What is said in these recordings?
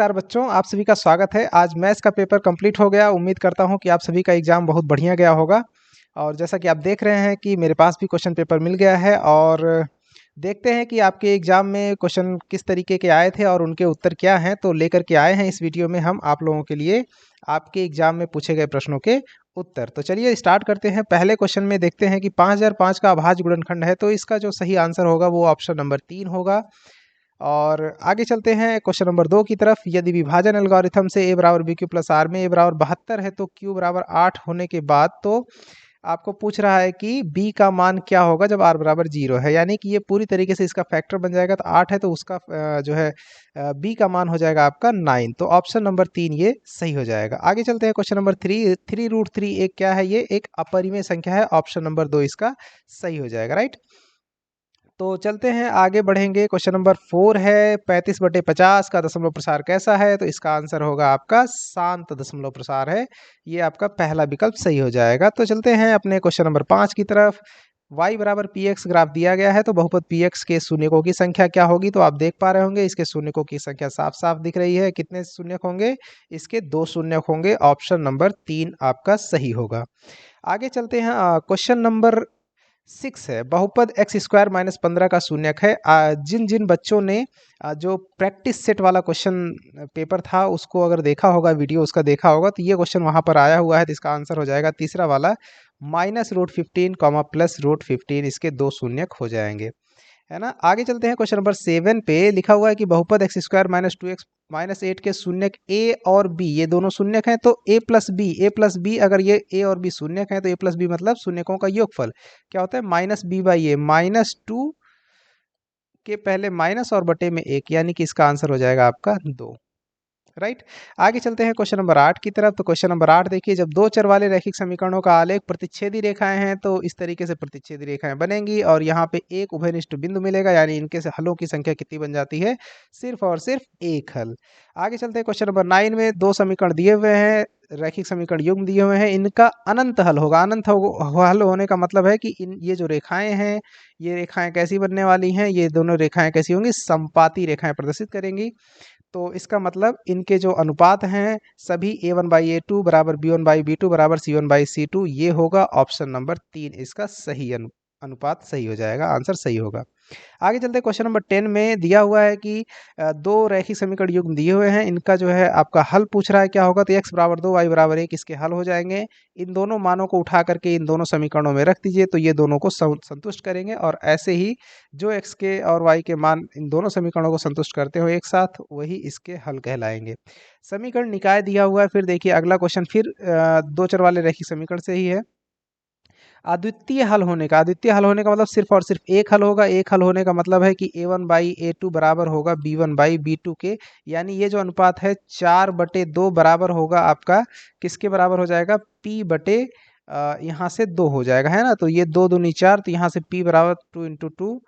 नमस्कार बच्चों, आप सभी का स्वागत है। आज मैथ्स का पेपर कंप्लीट हो गया। उम्मीद करता हूं कि आप सभी का एग्ज़ाम बहुत बढ़िया गया होगा। और जैसा कि आप देख रहे हैं कि मेरे पास भी क्वेश्चन पेपर मिल गया है और देखते हैं कि आपके एग्ज़ाम में क्वेश्चन किस तरीके के आए थे और उनके उत्तर क्या हैं। तो लेकर के आए हैं इस वीडियो में हम आप लोगों के लिए आपके एग्ज़ाम में पूछे गए प्रश्नों के उत्तर। तो चलिए स्टार्ट करते हैं। पहले क्वेश्चन में देखते हैं कि 5005 का अभाज्य गुणनखंड है, तो इसका जो सही आंसर होगा वो ऑप्शन नंबर 3 होगा। और आगे चलते हैं क्वेश्चन नंबर 2 की तरफ। यदि विभाजन एल्गोरिथम से a बराबर बी क्यू प्लस आर में a बराबर 72 है तो q बराबर 8 होने के बाद तो आपको पूछ रहा है कि b का मान क्या होगा जब r बराबर 0 है। यानी कि ये पूरी तरीके से इसका फैक्टर बन जाएगा। तो 8 है तो उसका जो है b का मान हो जाएगा आपका 9। तो ऑप्शन नंबर 3 ये सही हो जाएगा। आगे चलते हैं क्वेश्चन नंबर 3। 3√3 एक क्या है? ये एक अपरिमेय संख्या है। ऑप्शन नंबर 2 इसका सही हो जाएगा। राइट, तो चलते हैं आगे बढ़ेंगे। क्वेश्चन नंबर 4 है 35/50 का दशमलव प्रसार कैसा है? तो इसका आंसर होगा आपका शांत दशमलव प्रसार है। ये आपका पहला विकल्प सही हो जाएगा। तो चलते हैं अपने क्वेश्चन नंबर 5 की तरफ। y बराबर px ग्राफ दिया गया है तो बहुपद px के शून्यकों की संख्या क्या होगी? तो आप देख पा रहे होंगे इसके शून्यकों की संख्या साफ साफ दिख रही है। कितने शून्यक होंगे? इसके 2 शून्यक होंगे। ऑप्शन नंबर 3 आपका सही होगा। आगे चलते हैं। क्वेश्चन नंबर 6 है बहुपद एक्स स्क्वायर माइनस 15 का शून्यक है। जिन जिन बच्चों ने जो प्रैक्टिस सेट वाला क्वेश्चन पेपर था उसको अगर देखा होगा, वीडियो उसका देखा होगा, तो ये क्वेश्चन वहाँ पर आया हुआ है। तो इसका आंसर हो जाएगा तीसरा वाला -√15 कॉमा +√15। इसके 2 शून्यक हो जाएंगे, है ना। आगे चलते हैं क्वेश्चन नंबर 7 पे। लिखा हुआ है कि बहुपद x square minus 2x minus 8 के शून्यक a और b ये दोनों शून्यक हैं। तो a प्लस बी अगर ये a और b शून्यक हैं तो a प्लस बी मतलब शून्यकों का योगफल क्या होता है? -b/a -2 के पहले माइनस और बटे में 1, यानी कि इसका आंसर हो जाएगा आपका 2। राइट, आगे चलते हैं क्वेश्चन नंबर 8 की तरफ। तो क्वेश्चन नंबर 8 देखिए, जब दो चर वाले रैखिक समीकरणों का आलेख प्रतिच्छेदी रेखाएं हैं तो इस तरीके से प्रतिच्छेदी रेखाएं बनेंगी और यहाँ पे एक उभयनिष्ठ बिंदु मिलेगा। यानी इनके से हलों की संख्या कितनी बन जाती है? सिर्फ और सिर्फ एक हल। आगे चलते हैं क्वेश्चन नंबर 9 में। दो समीकरण दिए हुए हैं, रैखिक समीकरण युग्म दिए हुए हैं, इनका अनंत हल होगा। हल होने का मतलब है कि ये जो रेखाएं हैं, ये रेखाएं कैसी बनने वाली हैं? ये दोनों रेखाएं कैसी होंगी? समपाती रेखाएं प्रदर्शित करेंगी। तो इसका मतलब इनके जो अनुपात हैं सभी a1/a2 बराबर b1/b2 बराबर c1/c2 ये होगा। ऑप्शन नंबर 3 इसका सही अनुपात सही हो जाएगा, आंसर सही होगा। आगे चलते हैं क्वेश्चन नंबर 10 में। दिया हुआ है कि दो रैखिक समीकरण युग्म दिए हुए हैं, इनका जो है आपका हल पूछ रहा है क्या होगा? तो x बराबर 2 y बराबर 1 इसके हल हो जाएंगे। इन दोनों मानों को उठा करके इन दोनों समीकरणों में रख दीजिए तो ये दोनों को संतुष्ट करेंगे। और ऐसे ही जो x के और y के मान इन दोनों समीकरणों को संतुष्ट करते हो एक साथ, वही इसके हल कहलाएंगे। समीकरण निकाय दिया हुआ है। फिर देखिए अगला क्वेश्चन फिर दो चर वाले रैखिक समीकरण से ही है। अद्वितीय हल होने का मतलब सिर्फ और सिर्फ एक हल होगा। एक हल होने का मतलब है कि a1/a2 बराबर होगा b1/b2 के। यानी ये जो अनुपात है 4/2 बराबर होगा आपका किसके बराबर हो जाएगा? p बटे यहाँ से 2 हो जाएगा, है ना। तो ये 2 दूनी 4, तो यहाँ से p बराबर 2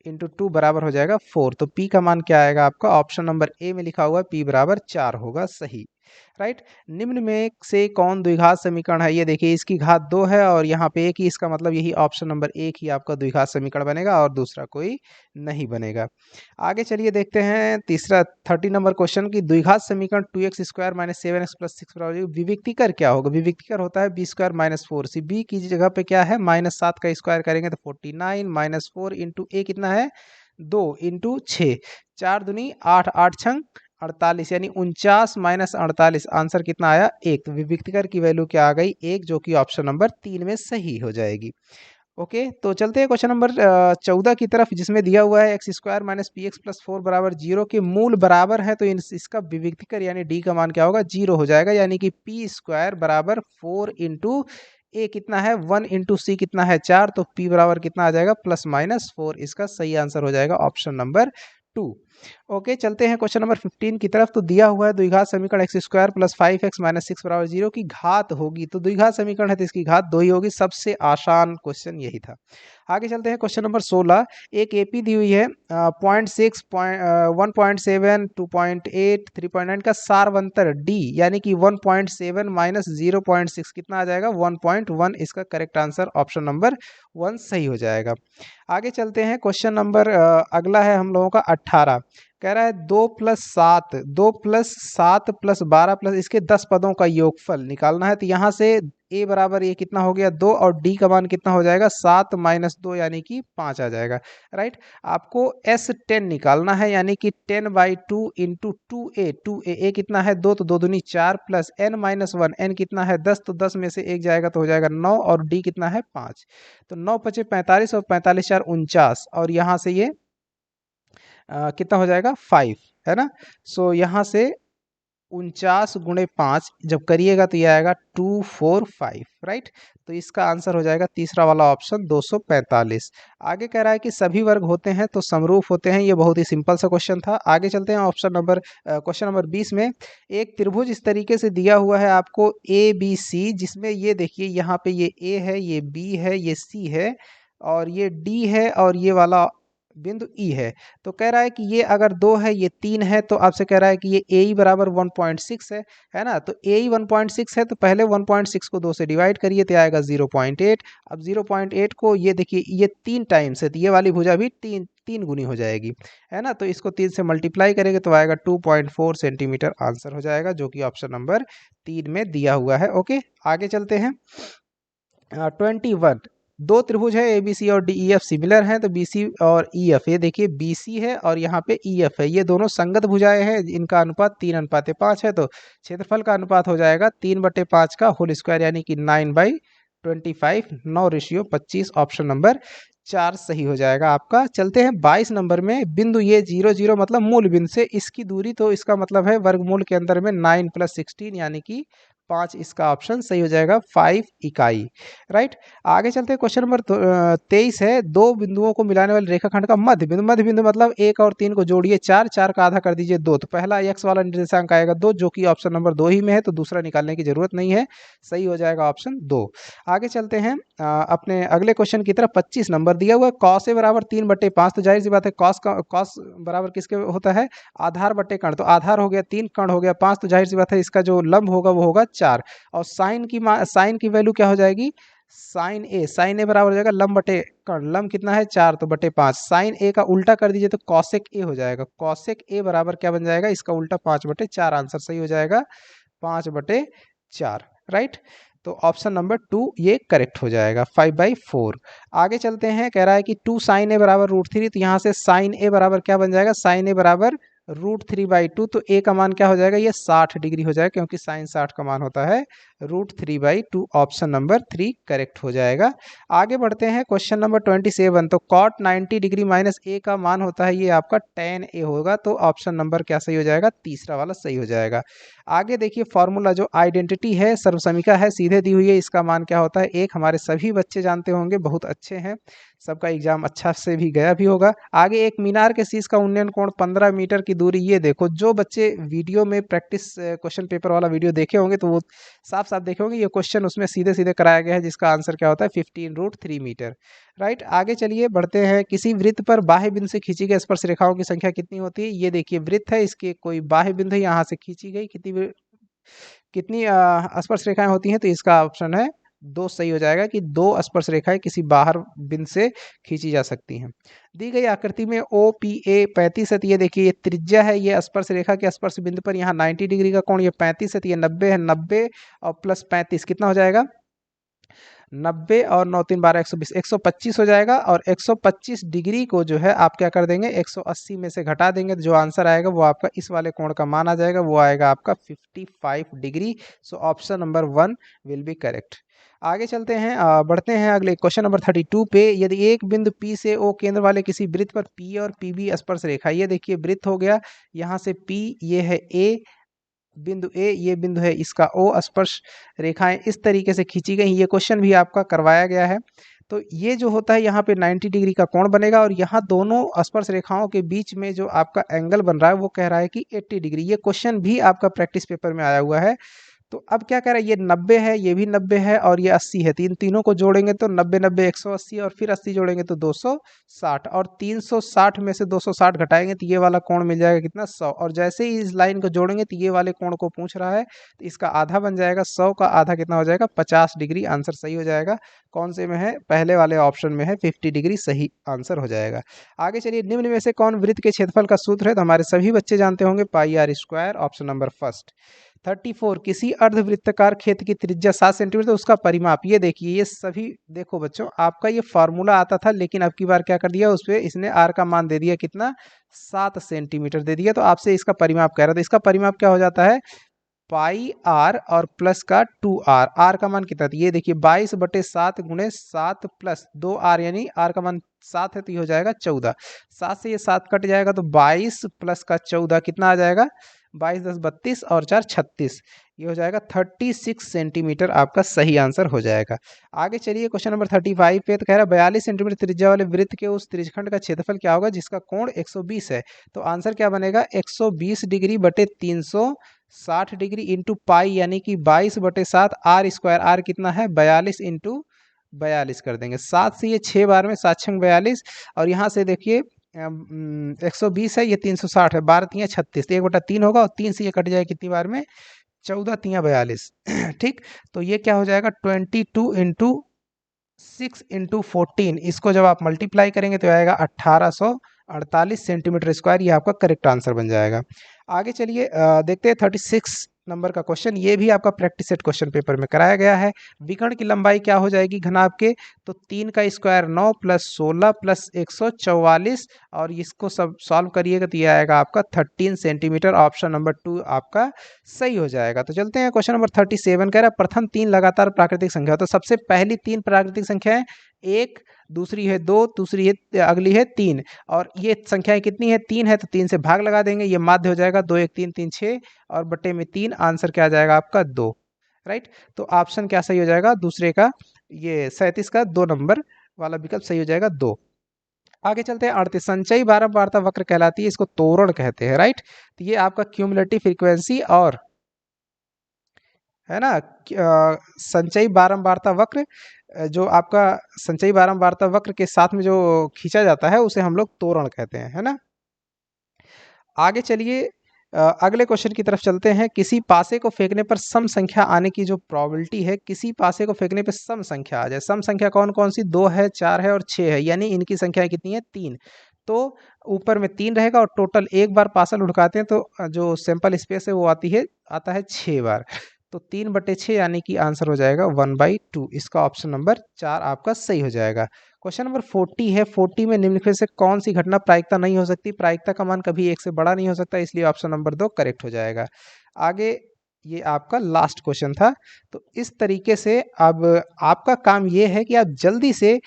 × 2 बराबर हो जाएगा 4। तो p का मान क्या आएगा आपका? ऑप्शन नंबर ए में लिखा हुआ है p बराबर 4 होगा सही। राइट, निम्न में से कौन द्विघात समीकरण है? ये देखिए इसकी घात 2 है और यहाँ पे 1 ही, इसका मतलब यही ऑप्शन नंबर 1 ही आपका द्विघात समीकरण बनेगा और दूसरा कोई नहीं बनेगा। आगे चलिए देखते हैं तीसरा 30 नंबर क्वेश्चन की द्विघात समीकरण 2x² माइनस 7x प्लस 6 बराबर विविक्तिकर क्या होगा? विविक्तिकर होता है b² माइनस 4c। b की जगह पे क्या है? -7 का स्क्वायर करेंगे तो 49 माइनस 4 इंटू a कितना है? 2 इंटू 6, 4 दूनी 8, 8 छंग 48, यानी 49 माइनस 48 आंसर कितना आया? 1। तो विविक्तिकर की वैल्यू क्या आ गई? 1, जो कि ऑप्शन नंबर 3 में सही हो जाएगी। ओके, तो चलते हैं क्वेश्चन नंबर 14 की तरफ, जिसमें दिया हुआ है x² माइनस px प्लस 4 बराबर 0 के मूल बराबर है। तो इसका विविक्तिकर यानी d का मान क्या होगा? 0 हो जाएगा। यानी कि p² बराबर 4 इंटू a कितना है? 1 इंटू c कितना है? 4। तो p बराबर कितना आ जाएगा? +-4। इसका सही आंसर हो जाएगा ऑप्शन नंबर 2। ओके, चलते हैं क्वेश्चन नंबर 15 की तरफ। तो दिया हुआ है द्विघात समीकरण x² प्लस 5x माइनस 6 बराबर 0 की घात होगी। तो द्विघात समीकरण है तो इसकी घात 2 ही होगी। सबसे आसान क्वेश्चन यही था। आगे चलते हैं क्वेश्चन नंबर 16। एक एपी दी हुई है 0.6 1.7 2.8 3.9 का सारवंतर d, यानी कि 1.7 माइनस 0.6 कितना आ जाएगा? 1.1। इसका करेक्ट आंसर ऑप्शन नंबर 1 सही हो जाएगा। आगे चलते हैं क्वेश्चन नंबर अगला है हम लोगों का 18। कह रहा है 2+7, 2+7+12 प्लस इसके 10 पदों का योगफल निकालना है। तो यहाँ से a बराबर ये कितना हो गया 2 और d का मान कितना हो जाएगा 7 - 2 यानी कि 5 आ जाएगा। राइट, आपको S10 निकालना है यानी कि 10/2 इंटू 2a कितना है 2 तो 2 दूनी 4 प्लस n-1 n कितना है 10 तो 10 में से 1 जाएगा तो हो जाएगा 9 और d कितना है 5। तो 9 × 5 = 45 और 45 × 4 = 49 और यहाँ से ये कितना हो जाएगा 5 है ना। सो यहाँ से 49 × 5 जब करिएगा तो ये आएगा 245। राइट, तो इसका आंसर हो जाएगा तीसरा वाला ऑप्शन 245। आगे कह रहा है कि सभी वर्ग होते हैं तो समरूप होते हैं। ये बहुत ही सिंपल सा क्वेश्चन था। आगे चलते हैं क्वेश्चन नंबर 20 में एक त्रिभुज इस तरीके से दिया हुआ है आपको ABC, जिसमें ये देखिए यहाँ पे ये A है, ये B है, ये C है और ये D है और ये वाला बिंदु E है। तो कह रहा है कि ये अगर 2 है ये 3 है तो आपसे कह रहा है कि ये AE बराबर 1.6 है ना। तो AE 1.6 है तो पहले 1.6 को 2 से डिवाइड करिए तो आएगा 0.8। अब 0.8 को ये देखिए ये 3 टाइम्स है तो ये वाली भुजा भी 3 गुनी हो जाएगी है ना। तो इसको 3 से मल्टीप्लाई करेंगे तो आएगा 2.4 सेंटीमीटर आंसर हो जाएगा, जो कि ऑप्शन नंबर 3 में दिया हुआ है। ओके, आगे चलते हैं 21। दो त्रिभुज है ABC और DEF सिमिलर हैं तो BC और EF, ये देखिए BC है और यहाँ पे EF है, ये दोनों संगत भुजाएं हैं। इनका अनुपात 3:5 है तो क्षेत्रफल का अनुपात हो जाएगा 3/5 का होल स्क्वायर यानी कि 9/25, 9:25। ऑप्शन नंबर 4 सही हो जाएगा आपका। चलते हैं 22 नंबर में। बिंदु ये 0 0 मतलब मूल बिंदु से इसकी दूरी, तो इसका मतलब है वर्गमूल के अंदर में 9 + 16 यानी कि 5। इसका ऑप्शन सही हो जाएगा 5 इकाई। राइट, आगे चलते हैं क्वेश्चन नंबर 23 है। दो बिंदुओं को मिलाने वाले रेखाखंड का मध्य बिंदु मतलब 1 और 3 को जोड़िए 4, 4 का आधा कर दीजिए 2। तो पहला x वाला निर्देशांक आएगा 2, जो कि ऑप्शन नंबर 2 ही में है, तो दूसरा निकालने की जरूरत नहीं है, सही हो जाएगा ऑप्शन 2। आगे चलते हैं अपने अगले क्वेश्चन की तरफ। 25 नंबर दिया हुआ है cos A बराबर 3/5। तो जाहिर सी बात है cos बराबर किसके होता है आधार बटे कर्ण, तो आधार हो गया 3, कर्ण हो गया 5, तो जाहिर सी बात है इसका जो लंब होगा वो होगा 4। और साइन की वैल्यू क्या हो जाएगी साइन ए बराबर हो जाएगा लंब बटे कर्ण, लंब कितना है 4 तो बटे 5। साइन ए का उल्टा कर दीजिए तो कॉसेक ए हो जाएगा, कॉसेक ए बराबर क्या बन जाएगा इसका उल्टा 5/4। आंसर सही हो जाएगा 5/4। राइट, तो ऑप्शन नंबर 2 ये करेक्ट हो जाएगा 5/4। आगे चलते हैं, कह रहा है कि 2 sin A बराबर √3। तो यहाँ से साइन ए बराबर क्या बन जाएगा साइन ए बराबर √3/2। तो ए का मान क्या हो जाएगा ये 60 डिग्री हो जाएगा, क्योंकि साइन 60 का मान होता है √3/2। ऑप्शन नंबर 3 करेक्ट हो जाएगा। आगे बढ़ते हैं क्वेश्चन नंबर 27। तो cot 90 डिग्री माइनस ए का मान होता है ये आपका tan A होगा, तो ऑप्शन नंबर क्या सही हो जाएगा तीसरा वाला सही हो जाएगा। आगे देखिए फॉर्मूला जो आइडेंटिटी है सर्वसमीका है सीधे दी हुई है, इसका मान क्या होता है 1। हमारे सभी बच्चे जानते होंगे, बहुत अच्छे हैं, सबका एग्जाम अच्छा से भी गया भी होगा। आगे एक मीनार के शीर्ष का उन्नयन कोण 15 मीटर की दूरी। ये देखो जो बच्चे वीडियो में प्रैक्टिस क्वेश्चन पेपर वाला वीडियो देखे होंगे तो वो साफ साफ देखे होंगे ये क्वेश्चन उसमें सीधे सीधे कराया गया है, जिसका आंसर क्या होता है 15√3 मीटर। राइट, आगे चलिए बढ़ते हैं। किसी वृत्त पर बाह्य बिंदु से खींची गई स्पर्श रेखाओं की संख्या कितनी होती है। ये देखिए वृत्त है, इसके कोई बाह्य बिंदु यहाँ से खींची गई कितनी स्पर्श रेखाएं होती हैं, तो इसका ऑप्शन है 2 सही हो जाएगा कि 2 स्पर्श रेखाएं किसी बाहर बिंदु से खींची जा सकती हैं। दी गई आकृति में OPA 35 है, तो ये देखिए ये त्रिज्या है, ये स्पर्श रेखा के स्पर्श बिंदु पर यहाँ 90 डिग्री का कोण, ये 35 है, तो ये 90 है, 90 और प्लस 35 कितना हो जाएगा 90 और 9 3 12 120 125 हो जाएगा। और 125 डिग्री को जो है आप क्या कर देंगे 180 में से घटा देंगे, तो जो आंसर आएगा वो आपका इस वाले कोण का मान आ जाएगा, वो आएगा आपका 55 degree. So option number 1 will be correct. आगे चलते हैं, बढ़ते हैं अगले क्वेश्चन नंबर 32 पे। यदि एक बिंदु P से O केंद्र वाले किसी वृत्त पर P और PB स्पर्श रेखा, ये देखिए वृत्त हो गया, यहाँ से P ये है A बिंदु A, ये बिंदु है इसका O, स्पर्श रेखाएं इस तरीके से खींची गई। ये क्वेश्चन भी आपका करवाया गया है। तो ये जो होता है यहाँ पे 90 डिग्री का कोण बनेगा, और यहाँ दोनों स्पर्श रेखाओं के बीच में जो आपका एंगल बन रहा है वो कह रहा है कि 80 डिग्री। ये क्वेश्चन भी आपका प्रैक्टिस पेपर में आया हुआ है। तो अब क्या कह रहा है, ये 90 है, ये भी 90 है और ये 80 है, तीनों को जोड़ेंगे तो 90 90 180 और फिर 80 जोड़ेंगे तो 260 और 360 में से 260 घटाएंगे तो ये वाला कोण मिल जाएगा कितना, 100। और जैसे ही इस लाइन को जोड़ेंगे तो ये वाले कोण को पूछ रहा है, तो इसका आधा बन जाएगा, 100 का आधा कितना हो जाएगा, 50 डिग्री। आंसर सही हो जाएगा। कौन से में है, पहले वाले ऑप्शन में है, 50 डिग्री सही आंसर हो जाएगा। आगे चलिए, निम्न में से कौन वृत्त के क्षेत्रफल का सूत्र है, तो हमारे सभी बच्चे जानते होंगे pi R square, option number first. 34, किसी अर्धवृत्ताकार क्षेत्र की त्रिज्या 7 सेंटीमीटर, तो उसका परिमाप, ये देखिए, ये सभी देखो बच्चों, आपका ये फार्मूला आता था लेकिन अब की बार क्या कर दिया, उस पर इसने आर का मान दे दिया कितना, 7 सेंटीमीटर दे दिया। तो आपसे इसका परिमाप कह रहा था, इसका परिमाप क्या हो जाता है, पाई आर और प्लस का 2r। आर का मान कितना था, ये देखिए 22/7 गुणे 7 प्लस 2r, यानी आर का मान 7 है तो ये हो जाएगा 14। 7 से ये 7 कट जाएगा तो 22 प्लस का 14 कितना आ जाएगा, 22 10 32 और 4 36, ये हो जाएगा 36 सेंटीमीटर, आपका सही आंसर हो जाएगा। आगे चलिए, क्वेश्चन नंबर 35 पे तो कह रहा है 42 सेंटीमीटर त्रिज्या वाले वृत्त के उस त्रिज्यखंड का क्षेत्रफल क्या होगा जिसका कोण 120 है। तो आंसर क्या बनेगा, 120 डिग्री बटे 360 डिग्री इंटू पाई, यानी कि 22/7 आर स्क्वायर, आर कितना है 42 इंटू 42 कर देंगे, 7 से ये 6 बार में 7 6 42 और यहाँ से देखिए 120 है, ये 360 है, 12 3 36, तो 1/3 होगा और 3 से ये कट जाए कितनी बार में, 14 3 42। ठीक, तो ये क्या हो जाएगा 22 इंटू 6 इंटू 14, इसको जब आप मल्टीप्लाई करेंगे तो आएगा 1848 सेंटीमीटर स्क्वायर, ये आपका करेक्ट आंसर बन जाएगा। आगे चलिए, देखते हैं 36 नंबर का क्वेश्चन, ये भी आपका प्रैक्टिस सेट क्वेश्चन पेपर में कराया गया है। विकर्ण की लंबाई क्या हो जाएगी घनाभ के, तो 3 का स्क्वायर 9 प्लस 16 प्लस 144 और इसको सब सॉल्व करिएगा तो ये आएगा आपका 13 सेंटीमीटर, ऑप्शन नंबर 2 आपका सही हो जाएगा। तो चलते हैं क्वेश्चन नंबर 37, कह रहा है प्रथम 3 लगातार प्राकृतिक संख्या, तो सबसे पहली 3 प्राकृतिक संख्या है, 1, दूसरी है 2, दूसरी है अगली है 3, और ये संख्याएं कितनी है, 3 है तो 3 से भाग लगा देंगे, ये माध्य हो जाएगा 2 1 3 3 6 और बटे में 3, आंसर क्या आ जाएगा आपका 2। राइट, तो ऑप्शन क्या सही हो जाएगा, दूसरे का, ये 37 का 2 नंबर वाला विकल्प सही हो जाएगा 2। आगे चलते हैं 38, संचयी बारंबारता वक्र कहलाती है, इसको तोरण कहते हैं। राइट, तो ये आपका क्यूमुलेटिव फ्रीक्वेंसी और है ना, संचयी बारंबारता वक्र, जो आपका संचयी बारंबारता वक्र के साथ में जो खींचा जाता है उसे हम लोग तोरण कहते हैं, है ना। आगे चलिए, अगले क्वेश्चन की तरफ चलते हैं। किसी पासे को फेंकने पर सम संख्या आने की जो प्रोबेबिलिटी है, किसी पासे को फेंकने पर सम संख्या आ जाए, सम संख्या कौन कौन सी, 2 है, 4 है और 6 है, यानी इनकी संख्या कितनी है, 3। तो ऊपर में 3 रहेगा और टोटल एक बार पासा लुढ़काते हैं तो जो सैंपल स्पेस है वो आता है 6 बार, तो 3/6 यानी कि आंसर हो जाएगा 1/2, इसका ऑप्शन नंबर 4 आपका सही हो जाएगा। क्वेश्चन नंबर 40 है, 40 में निम्नलिखित से कौन सी घटना प्रायिकता नहीं हो सकती, प्रायिकता का मान कभी 1 से बड़ा नहीं हो सकता, इसलिए ऑप्शन नंबर 2 करेक्ट हो जाएगा। आगे ये आपका लास्ट क्वेश्चन था। तो इस तरीके से अब आपका काम ये है कि आप जल्दी से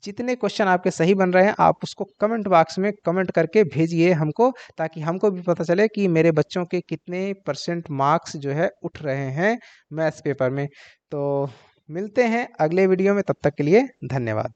जितने क्वेश्चन आपके सही बन रहे हैं आप उसको कमेंट बॉक्स में कमेंट करके भेजिए हमको, ताकि हमको भी पता चले कि मेरे बच्चों के कितने % मार्क्स जो है उठ रहे हैं मैथ्स पेपर में। तो मिलते हैं अगले वीडियो में, तब तक के लिए धन्यवाद।